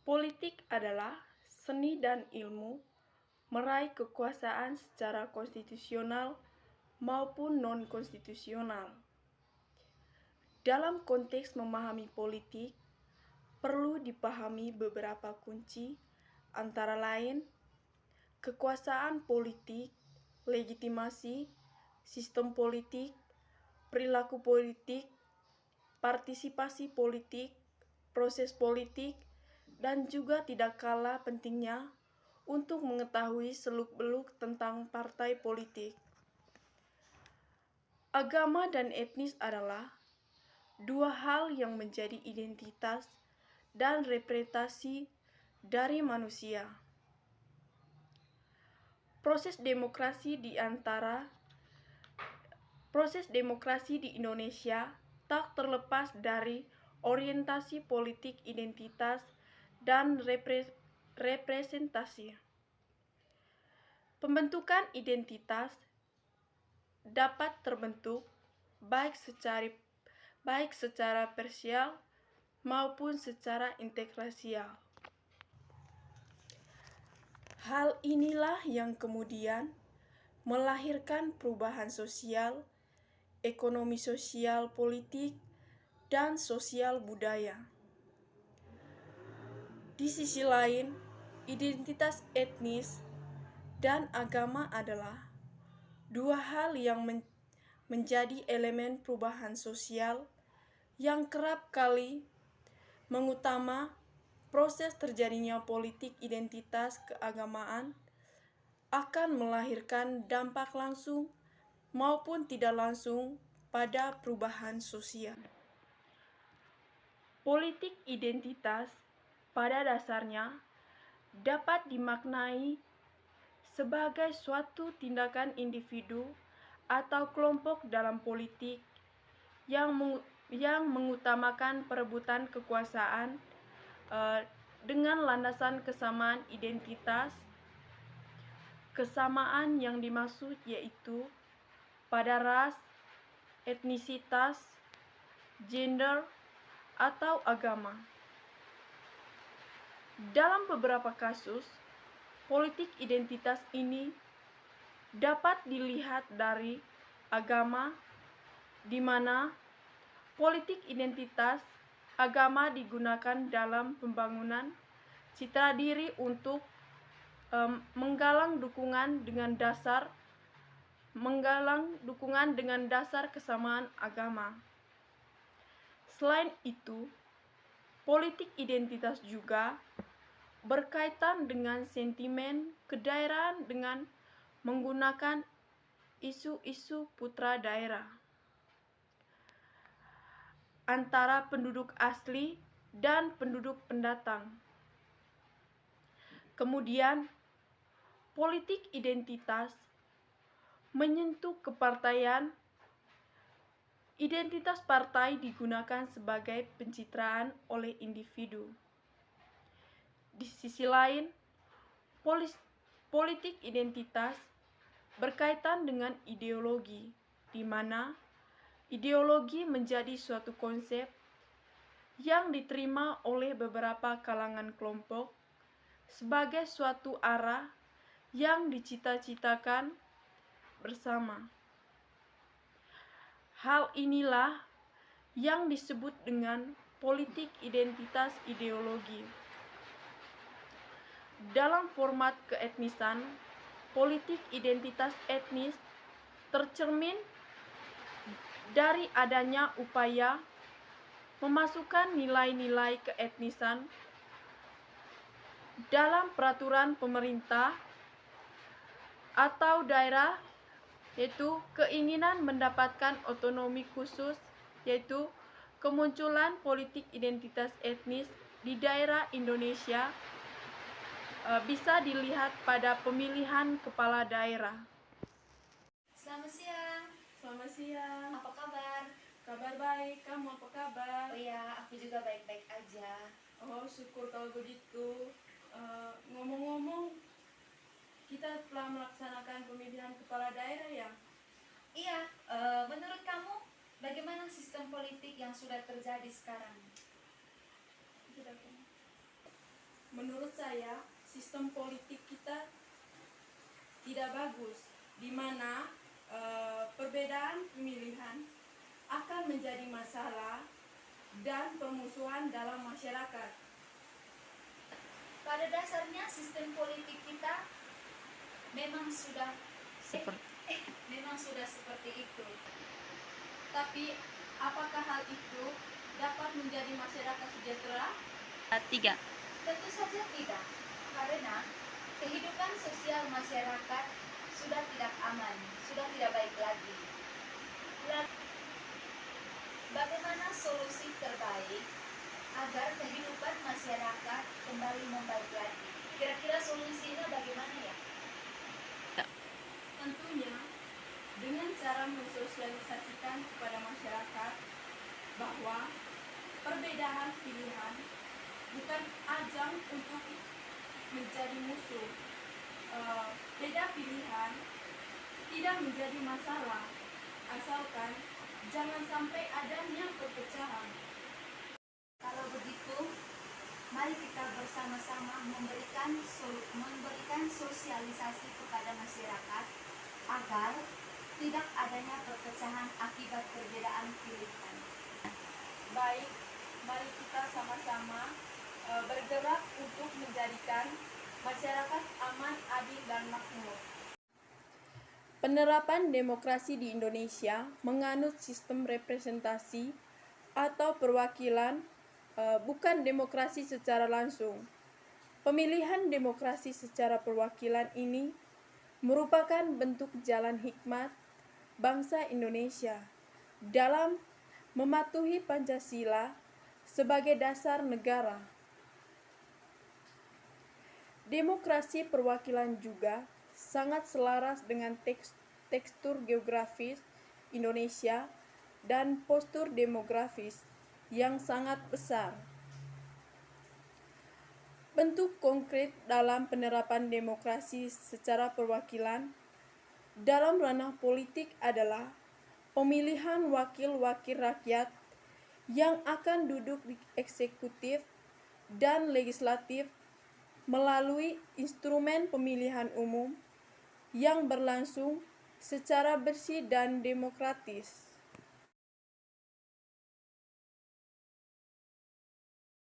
Politik adalah seni dan ilmu meraih kekuasaan secara konstitusional maupun non-konstitusional. Dalam konteks memahami politik, perlu dipahami beberapa kunci, antara lain kekuasaan politik, legitimasi, sistem politik, perilaku politik, partisipasi politik, proses politik, dan juga tidak kalah pentingnya untuk mengetahui seluk-beluk tentang partai politik. Agama dan etnis adalah dua hal yang menjadi identitas dan representasi dari manusia. Proses demokrasi di Indonesia tak terlepas dari orientasi politik identitas dan representasi. Pembentukan identitas dapat terbentuk baik secara parsial maupun secara integrasial. Hal inilah yang kemudian melahirkan perubahan sosial, ekonomi sosial politik, dan sosial budaya. Di sisi lain, identitas etnis dan agama adalah dua hal yang menjadi elemen perubahan sosial yang kerap kali mengutama proses terjadinya politik identitas keagamaan akan melahirkan dampak langsung maupun tidak langsung pada perubahan sosial. Politik identitas pada dasarnya dapat dimaknai sebagai suatu tindakan individu atau kelompok dalam politik yang mengutamakan perebutan kekuasaan dengan landasan kesamaan identitas. Kesamaan yang dimaksud yaitu pada ras, etnisitas, gender, atau agama. Dalam beberapa kasus, politik identitas ini dapat dilihat dari agama, di mana politik identitas agama digunakan dalam pembangunan citra diri untuk menggalang dukungan dengan dasar kesamaan agama. Selain itu, politik identitas juga berkaitan dengan sentimen kedaerahan dengan menggunakan isu-isu putra daerah antara penduduk asli dan penduduk pendatang. Kemudian, politik identitas menyentuh kepartaian. Identitas partai digunakan sebagai pencitraan oleh individu. Di sisi lain, politik identitas berkaitan dengan ideologi, di mana ideologi menjadi suatu konsep yang diterima oleh beberapa kalangan kelompok sebagai suatu arah yang dicita-citakan bersama. Hal inilah yang disebut dengan politik identitas ideologi. Dalam format keetnisan, politik identitas etnis tercermin dari adanya upaya memasukkan nilai-nilai keetnisan dalam peraturan pemerintah atau daerah, yaitu keinginan mendapatkan otonomi khusus, yaitu kemunculan politik identitas etnis di daerah Indonesia bisa dilihat pada pemilihan kepala daerah. Selamat siang. Selamat siang. Apa kabar? Kabar baik, kamu apa kabar? Oh ya, aku juga baik-baik aja. Oh, syukur kalau begitu. Ngomong-ngomong, kita telah melaksanakan pemilihan kepala daerah ya? Iya, menurut kamu bagaimana sistem politik yang sudah terjadi sekarang? menurut saya sistem politik kita tidak bagus, di mana perbedaan pemilihan akan menjadi masalah dan permusuhan dalam masyarakat. Pada dasarnya sistem politik kita memang sudah seperti itu. Tapi apakah hal itu dapat menjadi masyarakat sejahtera? 3. Tentu saja tidak, karena kehidupan sosial masyarakat sudah tidak aman, sudah tidak baik lagi. Lalu, bagaimana solusi terbaik agar kehidupan masyarakat kembali membaik lagi? Kira-kira solusinya bagaimana ya? Tentunya dengan cara mensosialisasikan kepada masyarakat bahwa perbedaan pilihan bukan ajang untuk menjadi musuh. Beda pilihan tidak menjadi masalah, asalkan jangan sampai adanya perpecahan. Kalau begitu, mari kita bersama-sama memberikan sosialisasi kepada masyarakat agar tidak adanya perpecahan akibat perbedaan pilihan. Baik, mari kita sama-sama bergerak untuk menjadikan masyarakat aman, adil, dan makmur. Penerapan demokrasi di Indonesia menganut sistem representasi atau perwakilan, bukan demokrasi secara langsung. Pemilihan demokrasi secara perwakilan ini merupakan bentuk jalan hikmat bangsa Indonesia dalam mematuhi Pancasila sebagai dasar negara. Demokrasi perwakilan juga sangat selaras dengan tekstur geografis Indonesia dan postur demografis yang sangat besar. Bentuk konkret dalam penerapan demokrasi secara perwakilan dalam ranah politik adalah pemilihan wakil-wakil rakyat yang akan duduk di eksekutif dan legislatif melalui instrumen pemilihan umum yang berlangsung secara bersih dan demokratis.